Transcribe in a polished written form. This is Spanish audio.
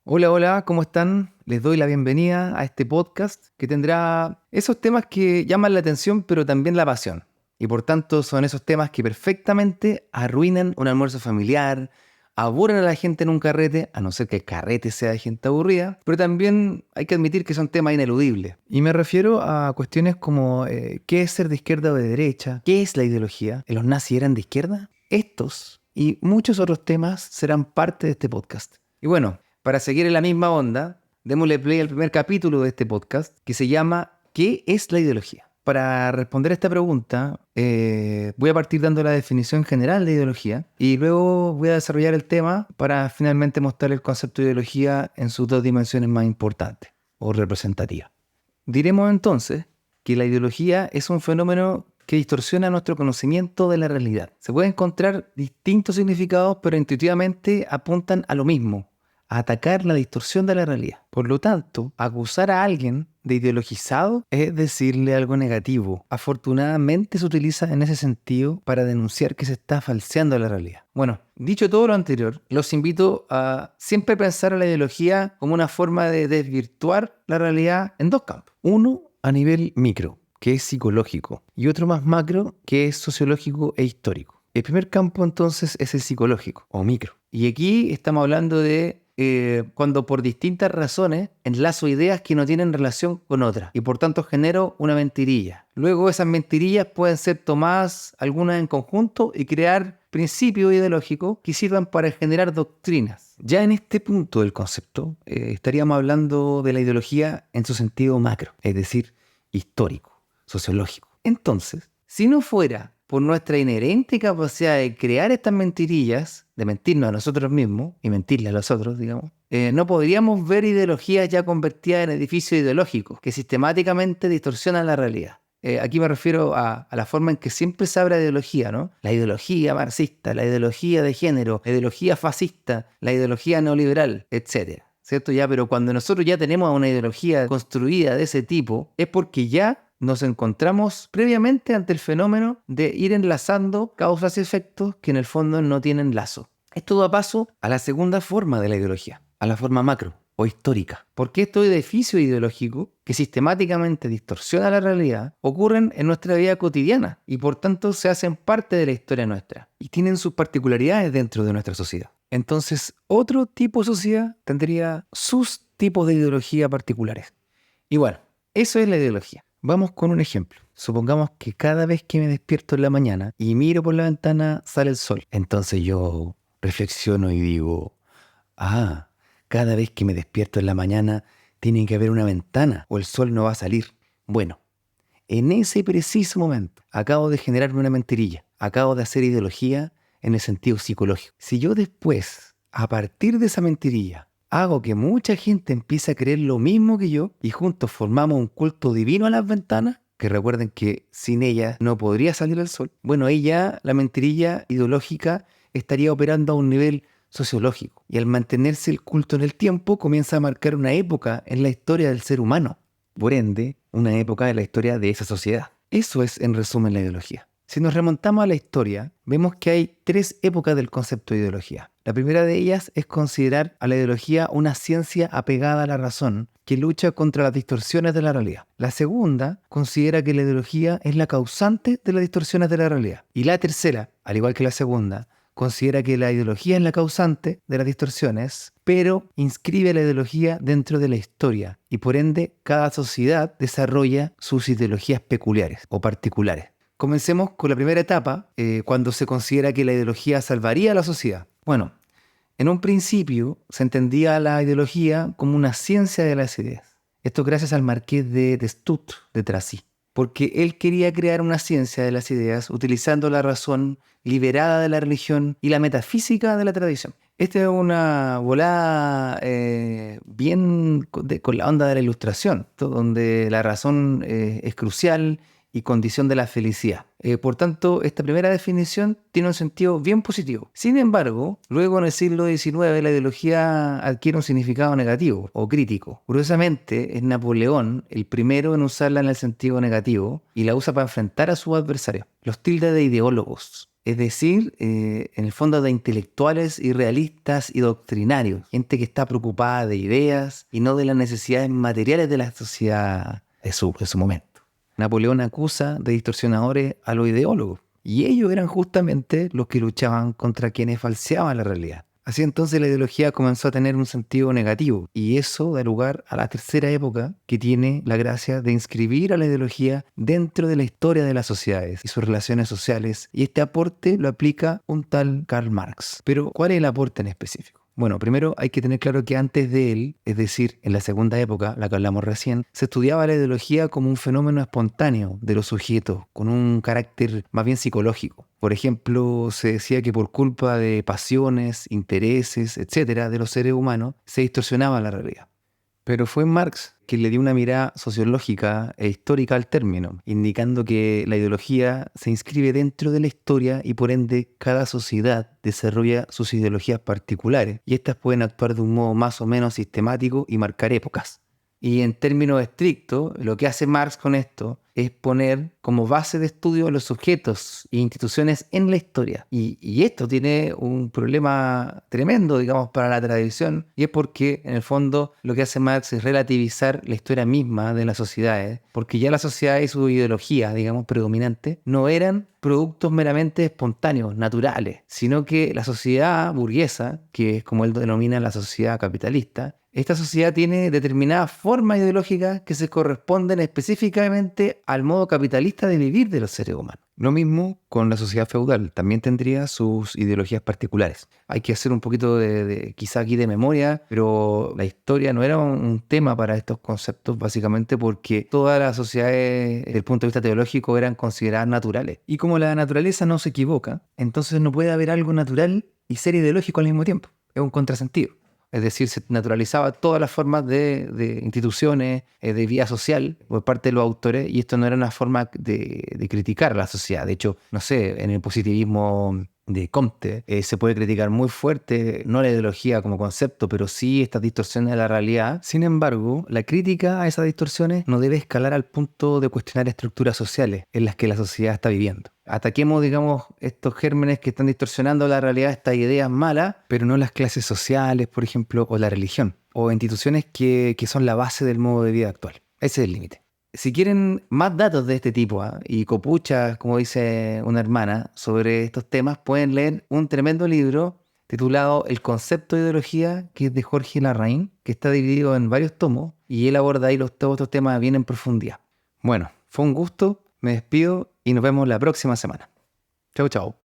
Hola, hola, ¿cómo están? Les doy la bienvenida a este podcast que tendrá esos temas que llaman la atención, pero también la pasión. Y por tanto son esos temas que perfectamente arruinan un almuerzo familiar, aburren a la gente en un carrete, a no ser que el carrete sea de gente aburrida, pero también hay que admitir que son temas ineludibles. Y me refiero a cuestiones como ¿qué es ser de izquierda o de derecha? ¿Qué es la ideología? ¿Los nazis eran de izquierda? Estos y muchos otros temas serán parte de este podcast. Y bueno, para seguir en la misma onda, démosle play al primer capítulo de este podcast que se llama ¿Qué es la ideología? Para responder a esta pregunta, voy a partir dando la definición general de ideología y luego voy a desarrollar el tema para finalmente mostrar el concepto de ideología en sus dos dimensiones más importantes o representativas. Diremos entonces que la ideología es un fenómeno que distorsiona nuestro conocimiento de la realidad. Se pueden encontrar distintos significados, pero intuitivamente apuntan a lo mismo, a atacar la distorsión de la realidad. Por lo tanto, acusar a alguien de ideologizado es decirle algo negativo. Afortunadamente se utiliza en ese sentido para denunciar que se está falseando la realidad. Bueno, dicho todo lo anterior, los invito a siempre pensar a la ideología como una forma de desvirtuar la realidad en dos campos. Uno, a nivel micro, que es psicológico, y otro más macro, que es sociológico e histórico. El primer campo entonces es el psicológico o micro. Y aquí estamos hablando de cuando por distintas razones enlazo ideas que no tienen relación con otras y por tanto genero una mentirilla. Luego esas mentirillas pueden ser tomadas algunas en conjunto y crear principios ideológicos que sirvan para generar doctrinas. Ya en este punto del concepto estaríamos hablando de la ideología en su sentido macro, es decir, histórico, sociológico. Entonces, si no fuera por nuestra inherente capacidad de crear estas mentirillas, de mentirnos a nosotros mismos y mentirle a los otros, digamos, no podríamos ver ideologías ya convertidas en edificios ideológicos que sistemáticamente distorsionan la realidad. Aquí me refiero a la forma en que siempre se habla de ideología, ¿no? La ideología marxista, la ideología de género, la ideología fascista, la ideología neoliberal, etcétera. ¿Cierto? Ya, pero cuando nosotros ya tenemos una ideología construida de ese tipo, es porque ya nos encontramos previamente ante el fenómeno de ir enlazando causas y efectos que en el fondo no tienen lazo. Esto da paso a la segunda forma de la ideología, a la forma macro o histórica. Porque estos edificios ideológicos que sistemáticamente distorsionan la realidad ocurren en nuestra vida cotidiana y por tanto se hacen parte de la historia nuestra y tienen sus particularidades dentro de nuestra sociedad. Entonces, otro tipo de sociedad tendría sus tipos de ideología particulares. Y bueno, eso es la ideología. Vamos con un ejemplo. Supongamos que cada vez que me despierto en la mañana y miro por la ventana sale el sol. Entonces yo reflexiono y digo, ah, cada vez que me despierto en la mañana tiene que haber una ventana o el sol no va a salir. Bueno, en ese preciso momento acabo de generarme una mentirilla. Acabo de hacer ideología en el sentido psicológico. Si yo después, a partir de esa mentirilla, hago que mucha gente empiece a creer lo mismo que yo y juntos formamos un culto divino a las ventanas, que recuerden que sin ella no podría salir el sol, bueno, ahí ya la mentirilla ideológica estaría operando a un nivel sociológico. Y al mantenerse el culto en el tiempo, comienza a marcar una época en la historia del ser humano. Por ende, una época de la historia de esa sociedad. Eso es, en resumen, la ideología. Si nos remontamos a la historia, vemos que hay tres épocas del concepto de ideología. La primera de ellas es considerar a la ideología una ciencia apegada a la razón, que lucha contra las distorsiones de la realidad. La segunda considera que la ideología es la causante de las distorsiones de la realidad. Y la tercera, al igual que la segunda, considera que la ideología es la causante de las distorsiones, pero inscribe la ideología dentro de la historia y por ende cada sociedad desarrolla sus ideologías peculiares o particulares. Comencemos con la primera etapa, cuando se considera que la ideología salvaría a la sociedad. Bueno, en un principio se entendía la ideología como una ciencia de las ideas. Esto gracias al marqués de Destut de Tracy, porque él quería crear una ciencia de las ideas utilizando la razón liberada de la religión y la metafísica de la tradición. Esta es una volada bien con la onda de la ilustración, donde la razón es crucial y condición de la felicidad. Por tanto, esta primera definición tiene un sentido bien positivo. Sin embargo, luego en el siglo XIX la ideología adquiere un significado negativo o crítico. Curiosamente, es Napoleón el primero en usarla en el sentido negativo y la usa para enfrentar a sus adversarios. Los tilda de ideólogos. Es decir, en el fondo de intelectuales irrealistas y doctrinarios, gente que está preocupada de ideas y no de las necesidades materiales de la sociedad de su momento. Napoleón acusa de distorsionadores a los ideólogos, y ellos eran justamente los que luchaban contra quienes falseaban la realidad. Así entonces la ideología comenzó a tener un sentido negativo, y eso da lugar a la tercera época, que tiene la gracia de inscribir a la ideología dentro de la historia de las sociedades y sus relaciones sociales, y este aporte lo aplica un tal Karl Marx. Pero, ¿cuál es el aporte en específico? Bueno, primero hay que tener claro que antes de él, es decir, en la segunda época, la que hablamos recién, se estudiaba la ideología como un fenómeno espontáneo de los sujetos, con un carácter más bien psicológico. Por ejemplo, se decía que por culpa de pasiones, intereses, etcétera, de los seres humanos, se distorsionaba la realidad. Pero fue Marx quien le dio una mirada sociológica e histórica al término, indicando que la ideología se inscribe dentro de la historia y por ende cada sociedad desarrolla sus ideologías particulares y estas pueden actuar de un modo más o menos sistemático y marcar épocas. Y en términos estrictos, lo que hace Marx con esto es poner como base de estudio a los sujetos e instituciones en la historia. Y esto tiene un problema tremendo, digamos, para la tradición, y es porque, en el fondo, lo que hace Marx es relativizar la historia misma de las sociedades, porque ya la sociedad y su ideología, digamos, predominante, no eran productos meramente espontáneos, naturales, sino que la sociedad burguesa, que es como él denomina la sociedad capitalista, esta sociedad tiene determinadas formas ideológicas que se corresponden específicamente al modo capitalista de vivir de los seres humanos. Lo mismo con la sociedad feudal, también tendría sus ideologías particulares. Hay que hacer un poquito quizá aquí de memoria, pero la historia no era un tema para estos conceptos básicamente porque todas las sociedades desde el punto de vista teológico eran consideradas naturales. Y como la naturaleza no se equivoca, entonces no puede haber algo natural y ser ideológico al mismo tiempo. Es un contrasentido. Es decir, se naturalizaba todas las formas de instituciones, de vida social por parte de los autores, y esto no era una forma de criticar a la sociedad. De hecho, no sé, en el positivismo de Comte se puede criticar muy fuerte, no la ideología como concepto, pero sí estas distorsiones de la realidad. Sin embargo, la crítica a esas distorsiones no debe escalar al punto de cuestionar estructuras sociales en las que la sociedad está viviendo. Ataquemos, digamos, estos gérmenes que están distorsionando la realidad, estas ideas malas, pero no las clases sociales, por ejemplo, o la religión, o instituciones que son la base del modo de vida actual. Ese es el límite. Si quieren más datos de este tipo y copuchas, como dice una hermana, sobre estos temas, pueden leer un tremendo libro titulado El concepto de ideología, que es de Jorge Larraín, que está dividido en varios tomos, y él aborda ahí todos estos temas bien en profundidad. Bueno, fue un gusto, me despido y nos vemos la próxima semana. Chau, chau.